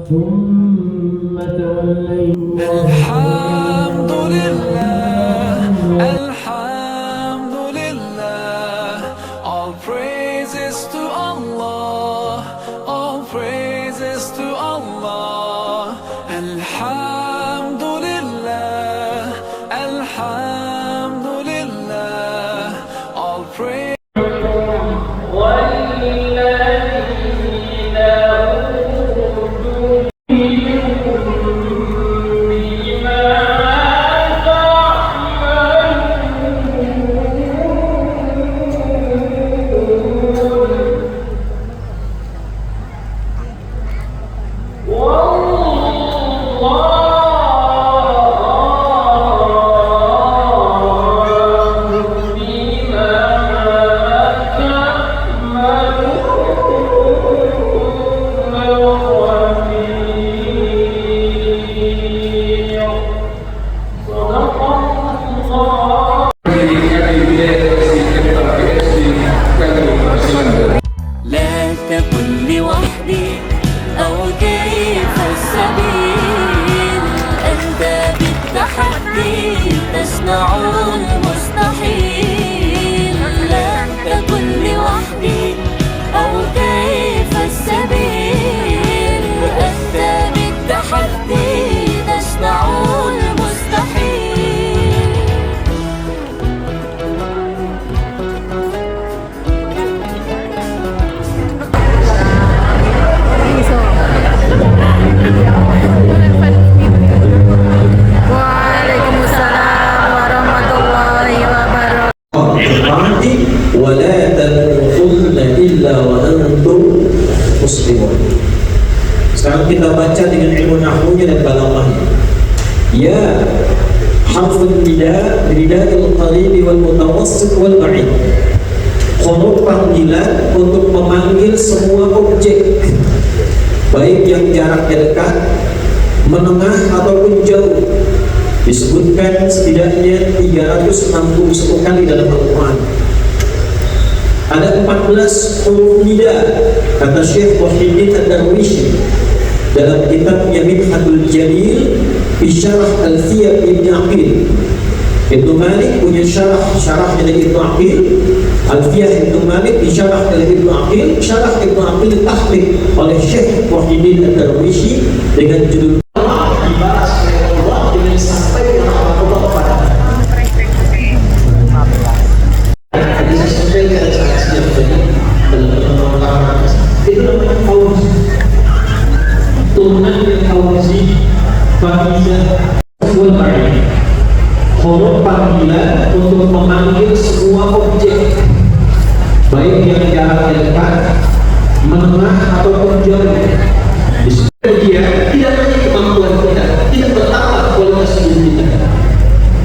ثم توليت. الحمد لله الحمد لله all praises to Allah, all praises to Allah. الحمد لله الحمد لله all praise. لا تكن لوحدي أو كيف السبيل، أنت بالتحدي تصنع المستحيل. لا تكن لوحدي أو كيف السبيل، أنت بالتحدي تصنع المستحيل. Waalaikumsalam warahmatullahi wabarakatuh. ولا تموتن إلا وأنتم مسلمون. Sekarang kita baca dengan ilmu nahwunya dan balaghahnya. Ya harfun nida bidayil qaribi wal mutawassit wal ba'id. Huruf panggilan untuk memanggil semua objek, baik yang jaraknya dekat, menengah ataupun jauh. Disebutkan setidaknya 361 kali dalam Al-Quran. Ada 14 huruf nida, kata Syekh Wahidin Ad-Darwishi dalam kitabnya Minhajul Jalil fi Syarah Alfiyah Ibn Aqil. Ibnu Malik punya syarahnya dari Ibnu Aqil, Alfiyah Ibnu Malik di syarah dari Ibnu Aqil, syarah Ibnu Aqil ditahqiq oleh Syekh Wahidin Ad-Darwishi dengan judul dibalas oleh Allah dengan sampaikan Allah kepada bisa sampaikan saksinya dalam pertemuan itu namanya fauzi, turunan dari fauzi, faiza, wal ba'id. Huruf panggilan untuk memanggil semua objek, baik yang jaraknya dekat, menengah ataupun jauh. Dia tidak hanya kemampuan kita, tidak bertambah kualitas hidup kita.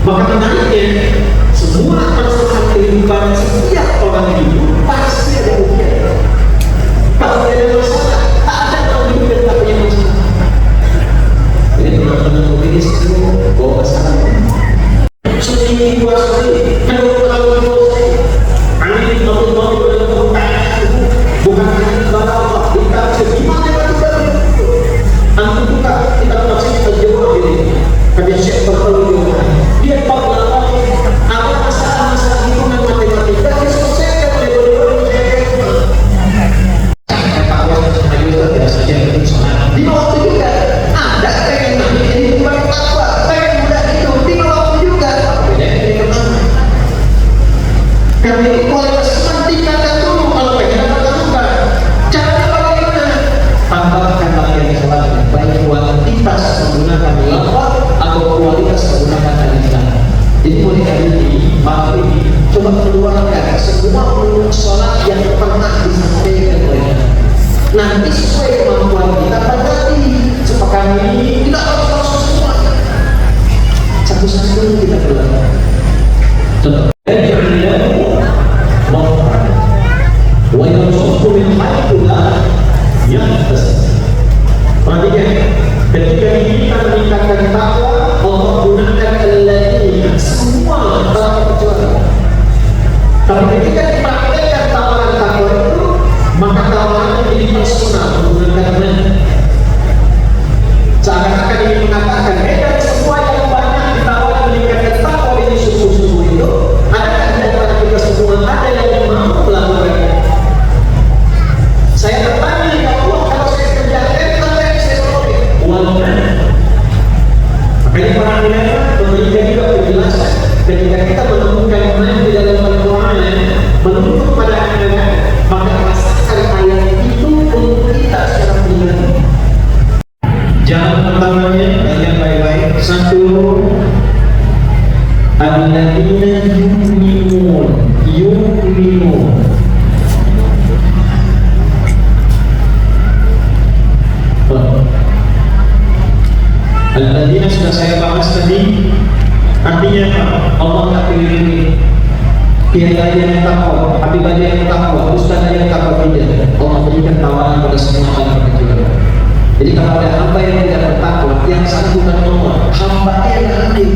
Maka menariknya, semua masalah kehidupan setiap orang hidup pasti ada ujian. Kalau ada masalah, tak ada orang hidup yang tak punya masalah. Jadi teman-teman begini semua bawa masalah. Seminggu dua kali, kalau ini bukan ibadah Allah, kita gimana antum buka kita masih terjawab ini. Kata Syekh Bertawi dia apa masalah hitungan matematika dia selesaikan oleh guru-guru di waktu juga ada pengen ini bukan apa pengen mudah itu di waktu juga karena itu kualitas tingkatkan dulu kalau pengen apa caranya bagaimana tambahkan bagian sholat baik kuantitas menggunakan lafaz atau kualitas menggunakan kalimat. Jadi mulai dari ini maghrib coba keluarkan semua ulum sholat yang pernah disampaikan oleh nanti sesuai kemampuan kita berarti sepekan ini tidak harus semua satu-satu kita keluarkan. Contoh wa yarzuqu min haitsu la yahtasib. Perhatikan, ketika kita meningkatkan takwa, Allah gunakan alladzina semua tanpa kecuali. Tapi ketika dipraktekkan tawaran takwa itu, maka tawaran menjadi personal menggunakan ketika kita menemukan mana di dalam Al-Quran menuntut kepada anak-anak, maka rasakan ayat itu untuk kita secara pribadi. Jalan pertamanya, yang baik-baik. Satu, alladzina yu'minun. Alladzina sudah saya bahas tadi. Artinya apa? Allah tak pilih tiada yang takwa, habib ada yang takwa, ustaz ada yang takwa, tidak. Allah berikan tawaran pada semua orang berkecuali. Jadi kalau ada hamba yang tidak bertakwa, yang satu bukan Allah, hamba yang adil.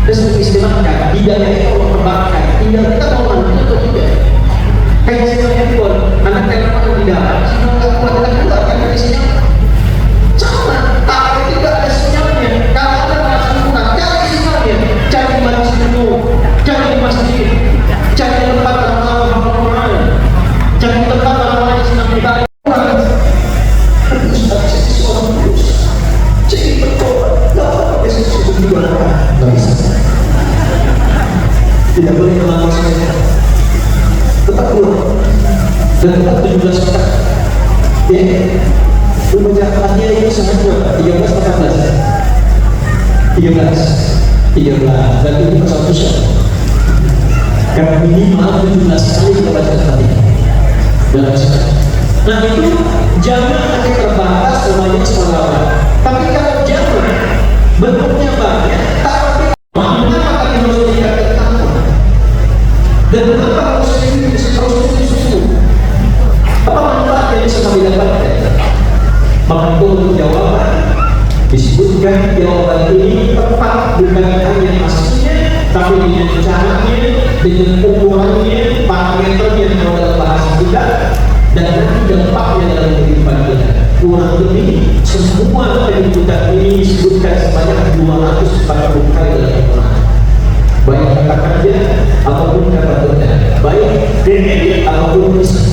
Terus mengistilahkan, hidayah itu Allah terbakar. Tinggal kita mau manfaat atau tidak. Kayak saya pun, anak telepon tidak, semua tak kuat dengan keluar, karena di sini sama, tak tidak ada sinyalnya. Kalau ada merasa kurang, cari sinyalnya, cari majlis dulu, cari masjid, cari tempat orang-orang Al-Quran, cari tempat orang-orang yang senang ibadah. Tidak boleh melanggar saja. Tetap keluar dan tetap 17 petak. Ya, pembacaannya itu sangat kuat. 13 dan ini pasal susah. Karena minimal 17 kali kita baca tadi dalam sekali. Nah itu jangan hanya terbatas semuanya sekolah. Tapi kalau jangan bentuknya banyak, tapi maka kita harus dikatakan dan kenapa harus ini susu? Apa manfaat yang bisa kami dapatkan? Maka untuk jawaban disebutkan jawaban ini tepat bukan hanya hasilnya, tapi dengan caranya, dengan ukurannya, parameternya kalau dalam bahasa kita, dan nanti dampaknya dalam kehidupan kita. Kurang lebih semua penyebutan ini disebutkan sebanyak 240 kali dalam Al-Quran. Baik kata kerja ataupun kata kerja, baik fi'il ataupun ism.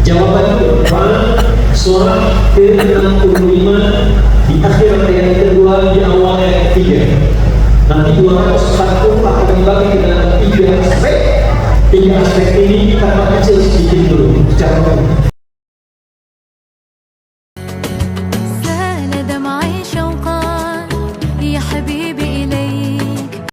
Jawaban itu surah ke-65 di akhir ayat kedua, di awal ayat ketiga. Nanti 240 akan dibagi ke dalam 3 aspek. 3 aspek ini kita kecil sedikit dulu secara umum.